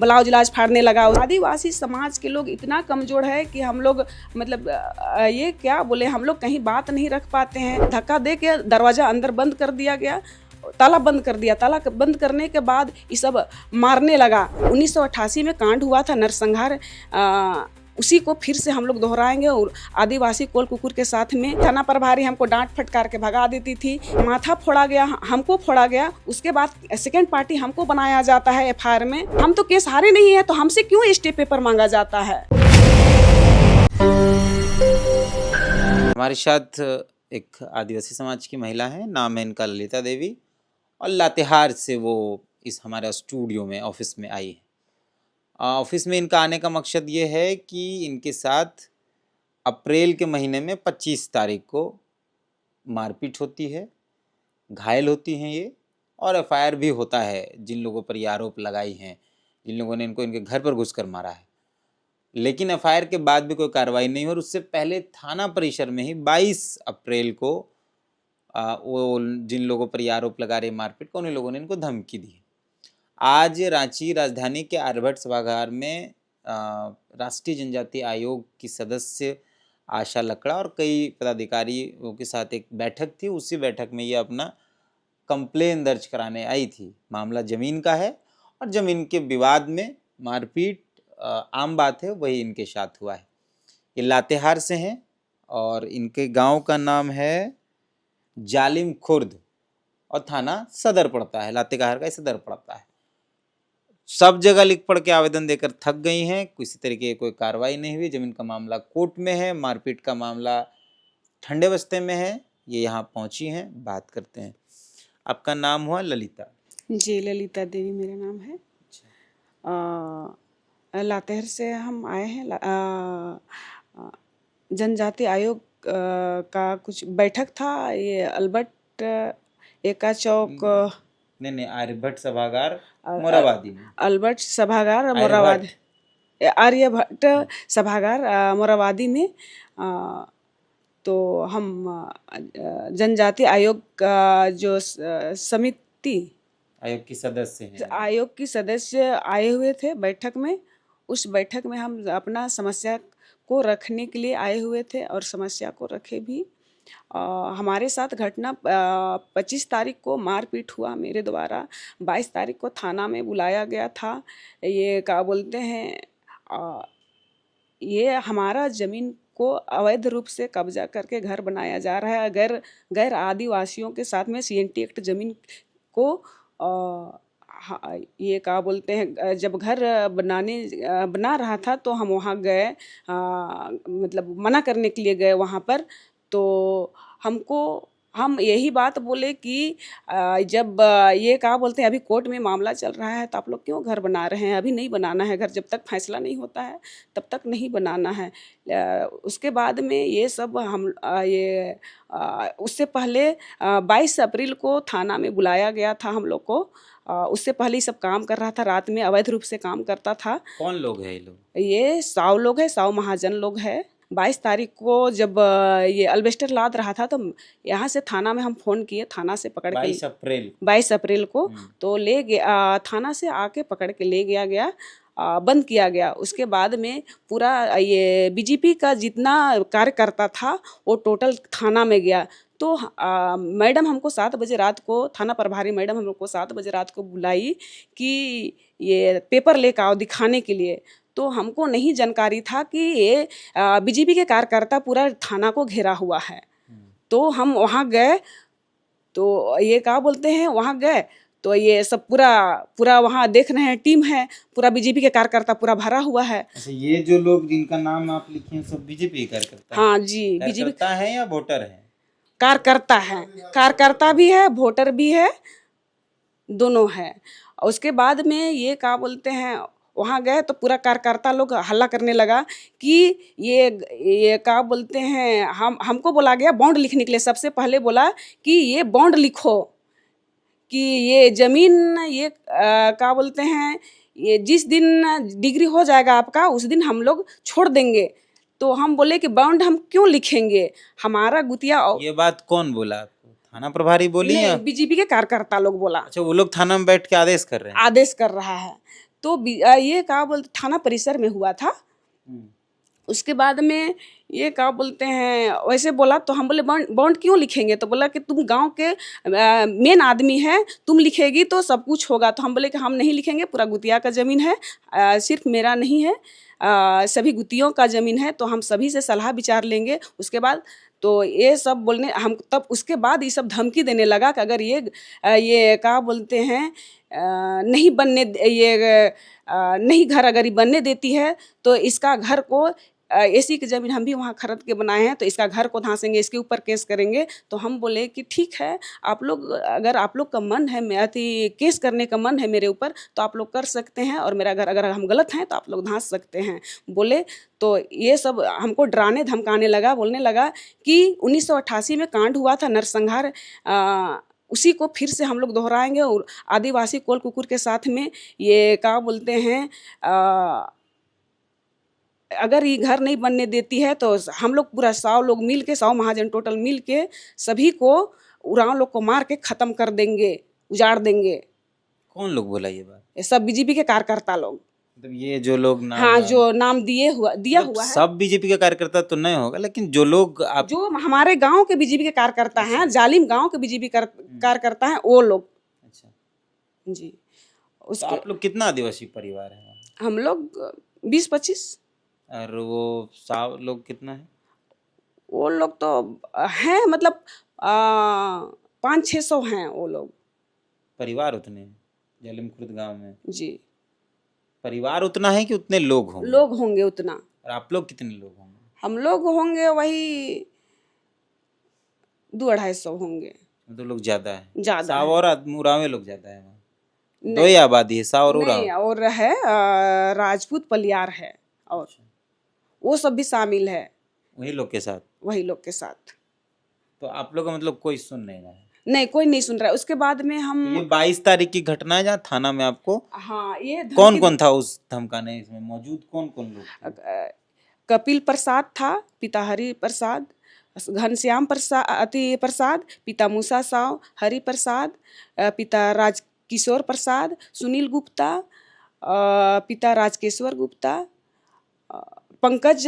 Blouse इलाज फाड़ने लगा। आदिवासी समाज के लोग इतना कमज़ोर है कि हम लोग मतलब ये क्या बोले, हम लोग कहीं बात नहीं रख पाते हैं। धक्का दे के दरवाज़ा अंदर बंद कर दिया गया, ताला बंद कर दिया। ताला बंद करने के बाद ये सब मारने लगा। 1988 में कांड हुआ था नरसंहार, उसी को फिर से हम लोग दोहराएंगे। और आदिवासी कोल कुकुर के साथ में थाना प्रभारी हमको डांट फटकार के भगा देती थी, माथा फोड़ा गया, हमको फोड़ा गया। उसके बाद सेकंड पार्टी हमको बनाया जाता है एफआईआर में। हम तो केस हारे नहीं है, तो हमसे क्यों स्टे पेपर मांगा जाता है। हमारे साथ एक आदिवासी समाज की महिला है, नाम है इनका ललिता देवी, और लातेहार से वो इस हमारे स्टूडियो में ऑफिस में आई है। ऑफिस में इनका आने का मकसद ये है कि इनके साथ अप्रैल के महीने में 25 तारीख को मारपीट होती है, घायल होती हैं ये, और एफआईआर भी होता है जिन लोगों पर ये आरोप लगाई हैं, जिन लोगों ने इनको इनके घर पर घुसकर मारा है। लेकिन एफआईआर के बाद भी कोई कार्रवाई नहीं हुई, और उससे पहले थाना परिसर में ही 22 अप्रैल को वो जिन लोगों पर ये आरोप लगा रहे मारपीट को, उन लोगों ने इनको धमकी दी। आज रांची राजधानी के आर्यभट्ट सभागार में राष्ट्रीय जनजाति आयोग की सदस्य आशा लकड़ा और कई पदाधिकारियों के साथ एक बैठक थी। उसी बैठक में ये अपना कंप्लेन दर्ज कराने आई थी। मामला ज़मीन का है, और ज़मीन के विवाद में मारपीट आम बात है, वही इनके साथ हुआ है। ये लातेहार से हैं और इनके गांव का नाम है जालिम खुर्द, और थाना सदर पड़ता है, लातेहार का सदर पड़ता है। सब जगह लिख पढ़ के आवेदन देकर थक गई हैं, किसी तरीके की कोई कार्रवाई नहीं हुई। जमीन का मामला कोर्ट में है, मारपीट का मामला ठंडे बस्ते में है। ये यहाँ पहुँची हैं, बात करते हैं। आपका नाम हुआ ललिता? जी, ललिता देवी मेरा नाम है। लातेहार से हम आए हैं। जनजाति आयोग का कुछ बैठक था, ये अल्बर्ट एका चौक, नहीं, आर्यभट्ट सभागार मोराबादी में। अल्बर्ट सभागार मोराबादी, आर्यभट्ट सभागार मोराबादी में। तो हम जनजाति आयोग का जो समिति आयोग की सदस्य हैं, आयोग की सदस्य आए हुए थे बैठक में। उस बैठक में हम अपना समस्या को रखने के लिए आए हुए थे, और समस्या को रखे भी। हमारे साथ घटना 25 तारीख को मारपीट हुआ मेरे द्वारा। 22 तारीख को थाना में बुलाया गया था। ये क्या बोलते हैं, ये हमारा ज़मीन को अवैध रूप से कब्जा करके घर बनाया जा रहा है। गैर आदिवासियों के साथ में सीएनटी एक्ट ज़मीन को ये क्या बोलते हैं, जब घर बना रहा था तो हम वहाँ गए, मतलब मना करने के लिए गए वहाँ पर। तो हम यही बात बोले कि जब ये क्या बोलते हैं, अभी कोर्ट में मामला चल रहा है, तो आप लोग क्यों घर बना रहे हैं? अभी नहीं बनाना है घर, जब तक फैसला नहीं होता है तब तक नहीं बनाना है। उसके बाद में ये सब उससे पहले 22 अप्रैल को थाना में बुलाया गया था हम लोग को। उससे पहले ही सब काम कर रहा था, रात में अवैध रूप से काम करता था। कौन लोग हैं ये लोग? ये 100 लोग है, 100 महाजन लोग है। 22 तारीख को जब ये अल्बेस्टर लाद रहा था, तो यहाँ से थाना में हम फ़ोन किए, थाना से पकड़ के 22 अप्रैल को तो ले गया, थाना से आके पकड़ के ले गया, बंद किया गया। उसके बाद में पूरा ये बीजेपी का जितना कार्यकर्ता था वो टोटल थाना में गया। तो मैडम हमको 7 बजे रात को, थाना प्रभारी मैडम हम लोग को 7 बजे रात को बुलाई कि ये पेपर लेकर आओ दिखाने के लिए। तो हमको नहीं जानकारी था कि ये बीजेपी के कार्यकर्ता पूरा थाना को घेरा हुआ है। तो हम वहाँ गए, तो ये क्या बोलते हैं, वहाँ गए तो ये सब पूरा वहाँ देख रहे हैं, टीम है, पूरा बीजेपी के कार्यकर्ता पूरा भरा हुआ है। अच्छा, ये जो लोग जिनका नाम आप लिखे हैं सब बीजेपी कार्यकर्ता? हाँ जी, बीजेपी है या वोटर है? कार्यकर्ता है, कार्यकर्ता भी है, वोटर भी है, दोनों है। उसके बाद में ये क्या बोलते हैं, वहाँ गए तो पूरा कार्यकर्ता लोग हल्ला करने लगा कि ये क्या बोलते हैं, हमको बोला गया बॉन्ड लिखने के लिए। सबसे पहले बोला कि ये बॉन्ड लिखो कि ये ज़मीन, ये क्या बोलते हैं, ये जिस दिन डिग्री हो जाएगा आपका उस दिन हम लोग छोड़ देंगे। तो हम बोले कि बॉन्ड हम क्यों लिखेंगे, हमारा गुतिया। ये बात कौन बोला? थाना प्रभारी बोली या बीजेपी के कार्यकर्ता लोग बोला? अच्छा, वो लोग थाना में बैठ के आदेश कर रहे हैं? आदेश कर रहा है। तो ये क्या बोलते थाना परिसर में हुआ था। उसके बाद में ये क्या बोलते हैं वैसे बोला, तो हम बोले बॉन्ड क्यों लिखेंगे, तो बोला कि तुम गांव के मेन आदमी है, तुम लिखेगी तो सब कुछ होगा। तो हम बोले कि हम नहीं लिखेंगे, पूरा गुतिया का ज़मीन है, सिर्फ मेरा नहीं है, सभी गुतियों का ज़मीन है, तो हम सभी से सलाह विचार लेंगे। उसके बाद तो ये सब बोलने हम, तब उसके बाद ये सब धमकी देने लगा कि अगर ये क्या बोलते हैं नहीं बनने, ये नहीं घर अगर ये बनने देती है तो इसका घर को एसी की ज़मीन हम भी वहाँ खरीद के बनाए हैं, तो इसका घर को धांसेंगे, इसके ऊपर केस करेंगे। तो हम बोले कि ठीक है, आप लोग अगर आप लोग का मन है, केस करने का मन है मेरे ऊपर, तो आप लोग कर सकते हैं, और मेरा घर अगर हम गलत हैं तो आप लोग धांस सकते हैं बोले। तो ये सब हमको डराने धमकाने लगा, बोलने लगा कि 1988 में कांड हुआ था नरसंहार, उसी को फिर से हम लोग दोहराएंगे, और आदिवासी कोल कुकुर के साथ में ये क्या बोलते हैं अगर ये घर नहीं बनने देती है तो हम लोग पूरा 100 लोग मिल के, 100 महाजन टोटल मिल के सभी को उरांव लोग को मार के ख़त्म कर देंगे, उजाड़ देंगे। कौन लोग बोला ये बात? ये सब बीजेपी के कार्यकर्ता लोग, मतलब ये जो लोग नाम, हाँ, जो नाम दिया हुआ है। सब बीजेपी के कार्यकर्ता तो नहीं होगा, लेकिन जो लोग जो हमारे गांव के बीजेपी के कार्यकर्ता हैं, जालिम गांव के बीजेपी कार्यकर्ता हैं, वो लोग। अच्छा जी। तो आप लोग कितना आदिवासी परिवार है? हम लोग 20-25। और वो 100 लोग कितना है? वो लोग तो हैं, मतलब 500-600 हैं वो लोग। परिवार उतने हैं जालिम खुर्द गांव में? जी। परिवार उतना है कि उतने लोग होंगे? लोग होंगे उतना। और आप लोग कितने लोग होंगे? हम लोग होंगे वही 200-250 होंगे। तो लोग ज्यादा है? ज्यादा। 100 और मुरावे लोग ज्यादा है? दो ही आबादी है, 100 और उराव? नहीं, और है राजपूत पलियार है, और वो सब भी शामिल है वही लोग के साथ। तो आप लोग का मतलब कोई सुन नहीं रहा है? नहीं, कोई नहीं सुन रहा है। उसके बाद में हम ये 22 तारीख की घटना है जहाँ थाना में आपको, हाँ, ये कौन कौन था उस धमकाने, इसमें मौजूद कौन कौन लोग थे? कपिल प्रसाद था, पिता हरि प्रसाद, घनश्याम प्रसाद, पिता मूसा साव, हरि प्रसाद, पिता राजकिशोर प्रसाद, सुनील गुप्ता, पिता राजकेश्वर गुप्ता, पंकज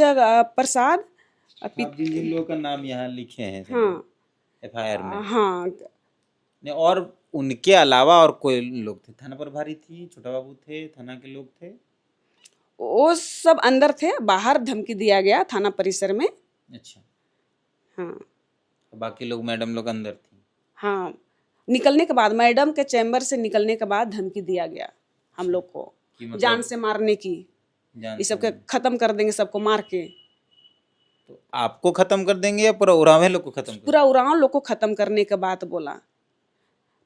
प्रसाद। जिन लोगों का नाम यहाँ लिखे हैं हाँ FIR में? हाँ। नहीं, और उनके अलावा और कोई लोग थे? थाना प्रभारी थी, छोटा बाबू थे, थाना के लोग थे? वो सब अंदर थे, बाहर धमकी दिया गया थाना परिसर में। अच्छा। हाँ। बाकी लोग, मैडम लोग अंदर थी? हाँ, निकलने के बाद, मैडम के चैम्बर से निकलने के बाद धमकी दिया गया हम लोग को, मतलब जान से मारने की, ये सबके खत्म कर देंगे, सबको मार के। तो आपको खत्म कर देंगे या पूरा उरांव लोग को खत्म? पूरा उरांव लोग को खत्म करने का बात बोला,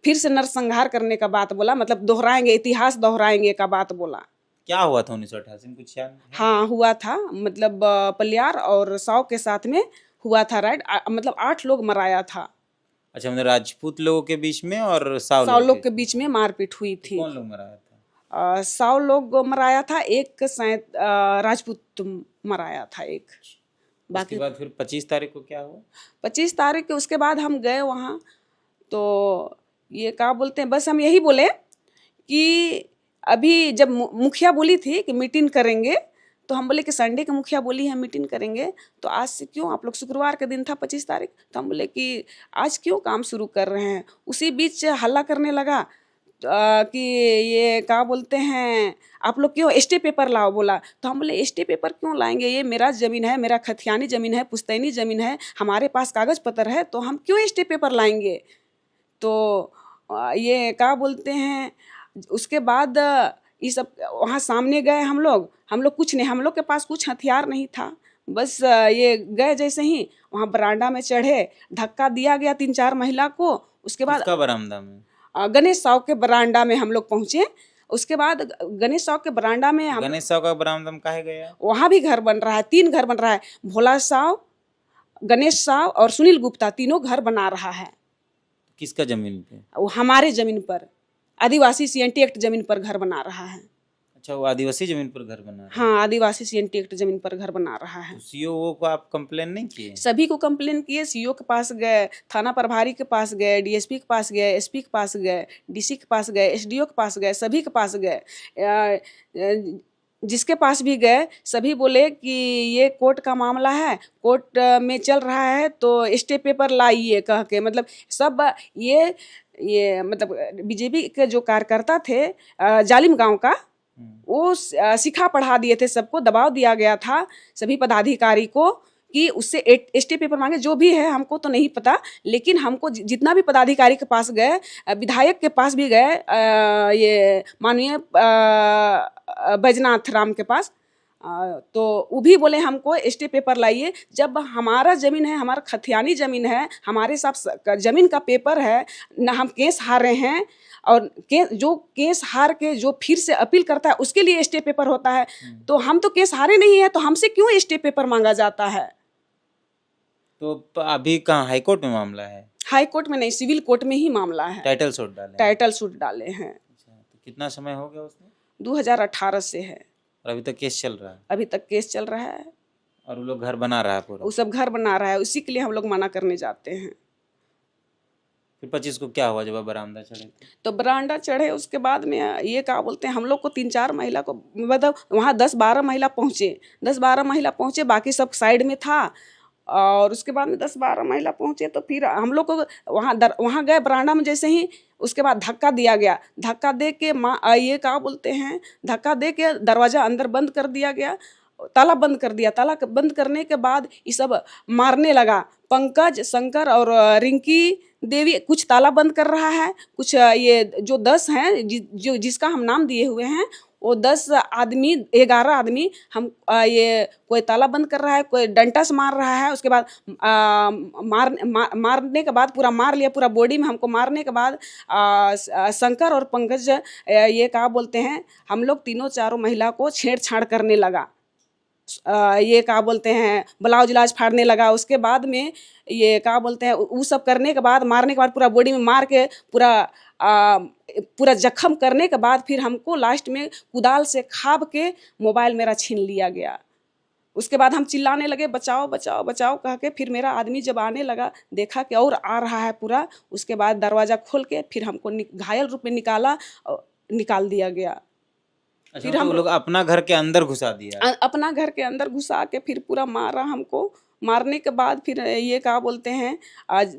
फिर से नरसंहार करने का बात बोला, मतलब दोहराएंगे, इतिहास दोहराएंगे का बात बोला। क्या हुआ था 1988 में, कुछ याद है? हाँ, हुआ था, मतलब पलियार और साव के साथ में हुआ था राइट, मतलब 8 लोग मराया था। अच्छा, मतलब राजपूत लोगों के बीच में और साव लोग के बीच में मारपीट हुई थी। कौन लोग मराया था? 100 लोग मराया था, एक राजपूत मराया था एक। बाकी उसके बाद फिर 25 तारीख को क्या हुआ? 25 तारीख के उसके बाद हम गए वहाँ, तो ये क्या बोलते हैं, बस हम यही बोले कि अभी जब मुखिया बोली थी कि मीटिंग करेंगे, तो हम बोले कि संडे के मुखिया बोली है मीटिंग करेंगे, तो आज से क्यों, आप लोग शुक्रवार के दिन था 25 तारीख, तो हम बोले कि आज क्यों काम शुरू कर रहे हैं। उसी बीच हल्ला करने लगा कि ये क्या बोलते हैं आप लोग क्यों ST पेपर लाओ बोला। तो हम बोले ST पेपर क्यों लाएंगे, ये मेरा ज़मीन है, मेरा खतियानी ज़मीन है, पुश्तैनी ज़मीन है, हमारे पास कागज़ पत्र है, तो हम क्यों ST पेपर लाएंगे। तो ये क्या बोलते हैं, उसके बाद ये सब वहाँ सामने गए हम लोग कुछ नहीं, हम लोग के पास कुछ हथियार नहीं था, बस ये गए जैसे ही वहाँ बरामदा में चढ़े, धक्का दिया गया 3-4 महिला को। उसके बाद बरामदा में, गणेश साव के बरामदा में हम लोग पहुँचे। उसके बाद गणेश साव के बरामदा में गणेश साव का बरामदा में काहे गया? वहाँ भी घर बन रहा है, 3 घर बन रहा है, भोला साव, गणेश साव और सुनील गुप्ता, तीनों घर बना रहा है। किसका जमीन पे? वो हमारे जमीन पर, आदिवासी CNT एक्ट जमीन पर घर बना रहा है। अच्छा, वो आदिवासी जमीन पर घर बना रहा है? हाँ, आदिवासी सीएनटी एक्ट जमीन पर घर बना रहा है। तो सीओ को आप कंप्लेन नहीं किए? सभी को कंप्लेन किए, सीओ के पास गए, थाना प्रभारी के पास गए, डीएसपी के पास गए, एसपी के पास गए, डीसी के पास गए, एसडीओ के पास गए, सभी के पास गए। जिसके पास भी गए सभी बोले कि ये कोर्ट का मामला है, कोर्ट में चल रहा है तो स्टे पेपर लाइए कह के, मतलब सब ये मतलब बीजेपी के जो कार्यकर्ता थे जालिम गांव का, वो सिखा पढ़ा दिए थे, सबको दबाव दिया गया था सभी पदाधिकारी को कि उससे स्टे पेपर मांगे। जो भी है हमको तो नहीं पता, लेकिन हमको जितना भी पदाधिकारी के पास गए, विधायक के पास भी गए, ये माननीय बैजनाथ राम के पास, तो वो भी बोले हमको स्टे पेपर लाइए। जब हमारा ज़मीन है, हमारा खतियानी ज़मीन है, हमारे साथ ज़मीन का पेपर है ना, हम केस हारे हैं, और जो केस हार के जो फिर से अपील करता है उसके लिए स्टे पेपर होता है। तो हम तो केस हारे नहीं है, तो हमसे क्यों स्टे पेपर मांगा जाता है? तो अभी कहाँ हाई कोर्ट में मामला है? हाई कोर्ट में नहीं, सिविल कोर्ट में ही मामला है। टाइटल सूट डाले? टाइटल सूट डाले हैं। अच्छा, तो कितना समय हो गया उसमें? 2018 से है। और अभी तक केस चल रहा है? अभी तक केस चल रहा है। और वो लोग घर बना रहा है पूरा? वो सब घर बना रहा है, उसी के लिए हम लोग मना करने जाते हैं। फिर 25 को क्या हुआ जब आप बरामदा चढ़े? तो बरामदा चढ़े, उसके बाद में ये क्या बोलते हैं, हम लोग को 3-4 महिला को, मतलब वहाँ 10-12 महिला पहुँचे, 10-12 महिला पहुँचे, बाकी सब साइड में था। और उसके बाद में 10-12 महिला पहुँचे तो फिर हम लोग को वहाँ गए बरामदा में, जैसे ही उसके बाद धक्का दिया गया। धक्का दे के ये क्या बोलते हैं, धक्का दे के दरवाज़ा अंदर बंद कर दिया गया, ताला बंद कर दिया। ताला बंद करने के बाद ये सब मारने लगा। पंकज, शंकर और रिंकी देवी कुछ ताला बंद कर रहा है, कुछ ये जो 10 हैं जिसका हम नाम दिए हुए हैं, वो 10 आदमी 11 आदमी हम ये कोई ताला बंद कर रहा है, कोई डंडा से मार रहा है। उसके बाद मारने के बाद पूरा मार लिया, पूरा बॉडी में हमको मारने के बाद शंकर और पंकज ये क्या बोलते हैं, हम लोग तीनों चारों महिला को छेड़छाड़ करने लगा। ये क्या बोलते हैं, ब्लाउज इलाज फाड़ने लगा। उसके बाद में ये क्या बोलते हैं, वो सब करने के बाद, मारने के बाद पूरा बॉडी में मार के पूरा जख्म करने के बाद फिर हमको लास्ट में कुदाल से खाब के मोबाइल मेरा छीन लिया गया। उसके बाद हम चिल्लाने लगे, बचाओ बचाओ बचाओ कह के। फिर मेरा आदमी जब आने लगा, देखा कि और आ रहा है पूरा, उसके बाद दरवाज़ा खोल के फिर हमको घायल रूप में निकाल दिया गया। अच्छा, फिर हम लोग अपना घर के अंदर घुसा दिया? अपना घर के अंदर घुसा के फिर पूरा मारा हमको। मारने के बाद फिर ये क्या बोलते हैं,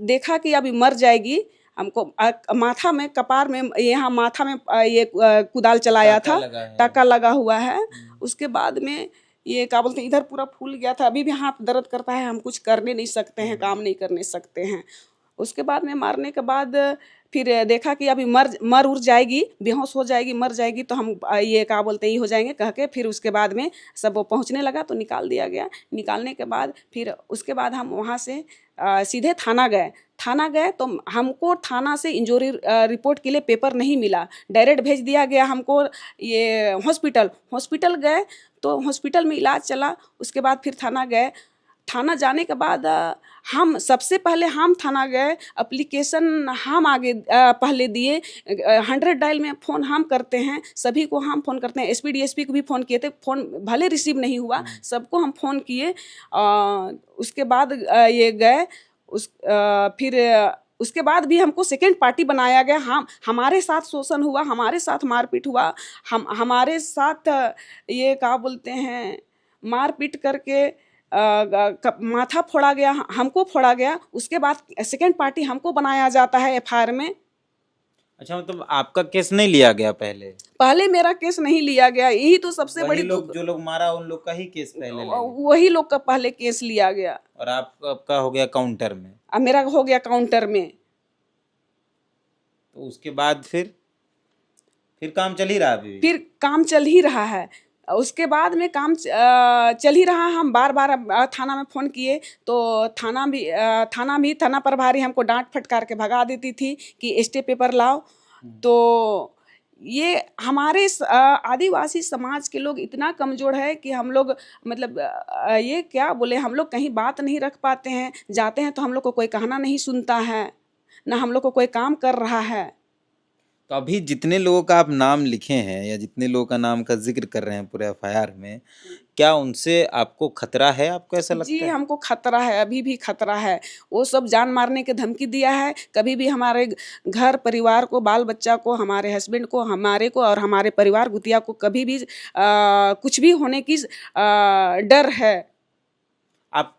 देखा कि अभी मर जाएगी, हमको माथा में, कपार में, यहाँ माथा में ये कुदाल चलाया था, टाका लगा हुआ है। उसके बाद में ये क्या बोलते हैं, इधर पूरा फूल गया था, अभी भी हाथ दर्द करता है, हम कुछ करने नहीं सकते हैं, काम नहीं करने सकते हैं। उसके बाद में मारने के बाद फिर देखा कि अभी मर उड़ जाएगी, बेहोश हो जाएगी, मर जाएगी, तो हम ये क्या बोलते हैं, ये हो जाएंगे कह के फिर उसके बाद में सब वो पहुंचने लगा तो निकाल दिया गया। निकालने के बाद फिर उसके बाद हम वहाँ से सीधे थाना गए तो हमको थाना से इंजरी रिपोर्ट के लिए पेपर नहीं मिला, डायरेक्ट भेज दिया गया हमको ये हॉस्पिटल गए तो हॉस्पिटल में इलाज चला। उसके बाद फिर थाना गए। थाना जाने के बाद हम सबसे पहले हम थाना गए, एप्लीकेशन हम आगे पहले दिए। 100 डायल में फ़ोन हम करते हैं, सभी को हम फ़ोन करते हैं, एसपी डीएसपी को भी फ़ोन किए थे, फ़ोन भले रिसीव नहीं हुआ, सबको हम फ़ोन किए। उसके बाद ये गए फिर उसके बाद भी हमको सेकेंड पार्टी बनाया गया। हमारे साथ शोषण हुआ, हमारे साथ मारपीट हुआ, हमारे साथ ये क्या बोलते हैं, मारपीट करके माथा फोड़ा गया, हमको फोड़ा गया। उसके बाद सेकेंड पार्टी हमको बनाया जाता है एफआईआर में। अच्छा, मतलब आपका केस नहीं लिया गया? पहले मेरा केस नहीं लिया गया, यही तो सबसे बड़ी जो लोग मारा उन लोग का ही केस पहले वही लोग का पहले केस लिया गया। और आपका हो गया काउंटर में? अब मेरा हो गया काउंटर में। तो उसके बाद फिर काम चल ही रहा है? फिर काम चल ही रहा है। उसके बाद में काम चल ही रहा। हम बार बार थाना में फ़ोन किए तो थाना प्रभारी हमको डांट फटकार के भगा देती थी कि स्टे पेपर लाओ। तो ये हमारे आदिवासी समाज के लोग इतना कमज़ोर है कि हम लोग मतलब ये क्या बोले, हम लोग कहीं बात नहीं रख पाते हैं। जाते हैं तो हम लोग को कोई कहना नहीं सुनता है, ना हम लोग को कोई काम कर रहा है। तो अभी जितने लोगों का आप नाम लिखे हैं या जितने लोगों का नाम का जिक्र कर रहे हैं पूरे एफआईआर में, क्या उनसे आपको खतरा है? आपको ऐसा लगता जी, है? हमको खतरा है, अभी भी खतरा है। वो सब जान मारने की धमकी दिया है। कभी भी हमारे घर परिवार को, बाल बच्चा को, हमारे हस्बैंड को, हमारे को और हमारे परिवार गुतिया को कभी भी कुछ भी होने की डर है। आप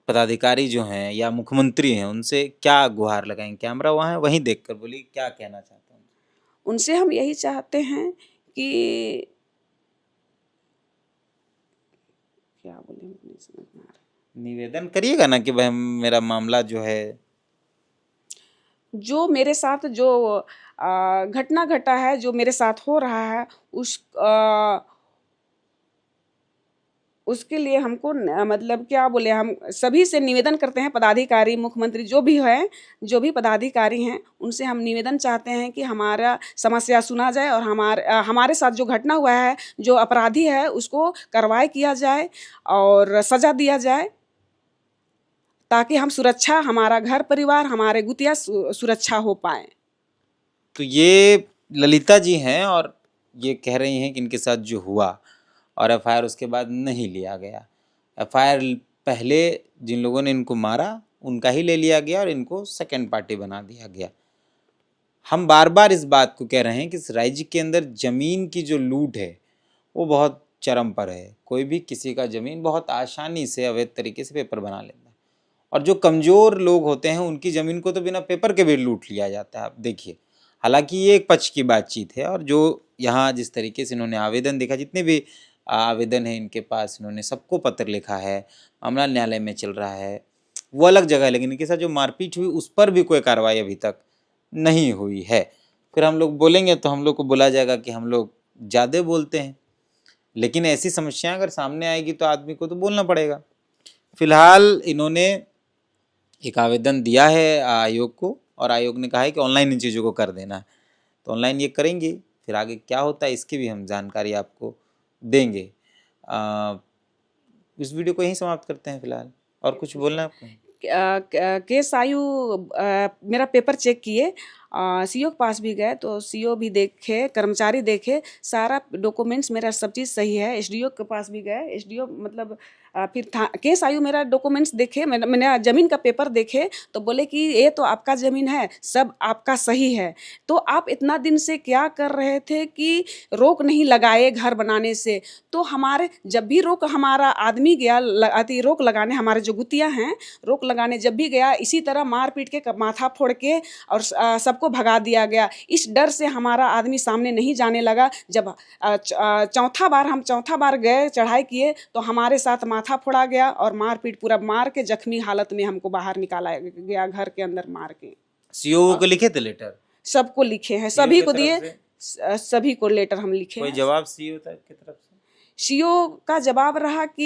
पदाधिकारी जो हैं या मुख्यमंत्री हैं, उनसे क्या गुहार लगाएंगे? कैमरा वहाँ है, वहीं देखकर बोलिए क्या कहना चाहते हैं? उनसे हम यही चाहते हैं कि क्या बोले, मुझे नहीं समझ में आ रहा। निवेदन करिएगा ना कि भाई मेरा मामला जो है, जो मेरे साथ जो घटना घटा है, जो मेरे साथ हो रहा है, उसके लिए हमको मतलब क्या बोले, हम सभी से निवेदन करते हैं, पदाधिकारी, मुख्यमंत्री जो भी है, जो भी पदाधिकारी हैं, उनसे हम निवेदन चाहते हैं कि हमारा समस्या सुना जाए और हमारे साथ जो घटना हुआ है, जो अपराधी है, उसको कार्रवाई किया जाए और सजा दिया जाए, ताकि हम सुरक्षा, हमारा घर परिवार, हमारे गुतिया सुरक्षा हो पाए। तो ये ललिता जी हैं और ये कह रही हैं कि इनके साथ जो हुआ और एफआईआर उसके बाद नहीं लिया गया। एफआईआर पहले जिन लोगों ने इनको मारा उनका ही ले लिया गया और इनको सेकंड पार्टी बना दिया गया। हम बार बार इस बात को कह रहे हैं कि इस राज्य के अंदर जमीन की जो लूट है वो बहुत चरम पर है। कोई भी किसी का जमीन बहुत आसानी से अवैध तरीके से पेपर बना लेता है और जो कमज़ोर लोग होते हैं उनकी ज़मीन को तो बिना पेपर के भी लूट लिया जाता है। आप देखिए, हालांकि ये एक पक्ष की बातचीत है और जो यहाँ जिस तरीके से इन्होंने आवेदन देखा, जितने भी आवेदन है इनके पास, इन्होंने सबको पत्र लिखा है, मामला न्यायालय में चल रहा है, वो अलग जगह है, लेकिन इनके साथ जो मारपीट हुई उस पर भी कोई कार्रवाई अभी तक नहीं हुई है। फिर हम लोग बोलेंगे तो हम लोग को बोला जाएगा कि हम लोग ज़्यादा बोलते हैं, लेकिन ऐसी समस्याएं अगर सामने आएगी तो आदमी को तो बोलना पड़ेगा। फिलहाल इन्होंने एक आवेदन दिया है आयोग को और आयोग ने कहा है कि ऑनलाइन इन चीज़ों को कर देना है, तो ऑनलाइन ये करेंगे। फिर आगे क्या होता है इसकी भी हम जानकारी आपको देंगे। इस वीडियो को यहीं समाप्त करते हैं फिलहाल। और कुछ बोलना है आपको? केस आयु मेरा पेपर चेक किए, सीओ के पास भी गए तो सीओ भी देखे, कर्मचारी देखे, सारा डॉक्यूमेंट्स मेरा सब चीज़ सही है। एसडीओ के पास भी गए, एसडीओ मतलब फिर केस आयु मेरा डॉक्यूमेंट्स देखे, मैंने ज़मीन का पेपर देखे तो बोले कि ये तो आपका ज़मीन है, सब आपका सही है। तो आप इतना दिन से क्या कर रहे थे कि रोक नहीं लगाए घर बनाने से? तो हमारे जब भी रोक, हमारा आदमी गया रोक लगाने, हमारे जो गुतिया हैं, रोक लगाने जब भी गया, इसी तरह मार पीट के माथा फोड़ के और सबको भगा दिया गया। इस डर से हमारा आदमी सामने नहीं जाने लगा। जब चौथा बार गए, चढ़ाई किए तो हमारे साथ माथा फोड़ा गया और मार पीट, पूरा मार के जख्मी हालत में हमको बाहर निकाला गया, घर के अंदर मार के। सीओ को लिखे थे लेटर? सबको लिखे हैं, सभी को दिए, सभी को लेटर हम लिखे। कोई जवाब सीओ की तरफ से? सीओ का जवाब रहा कि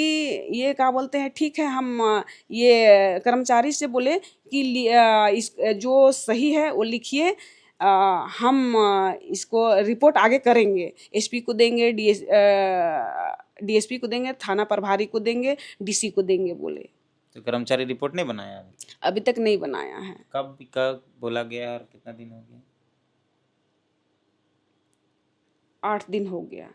ये क्या बोलते हैं, ठीक है, हम ये कर्मचारी से बोले कि इस जो सही है वो लिखिए, हम इसको रिपोर्ट आगे करेंगे, एसपी को देंगे, डीएसपी को देंगे, थाना प्रभारी को देंगे, डीसी को देंगे बोले। तो कर्मचारी रिपोर्ट नहीं बनाया? अभी तक नहीं बनाया है। कब बोला गया और कितना दिन हो गया? 8 दिन हो गया।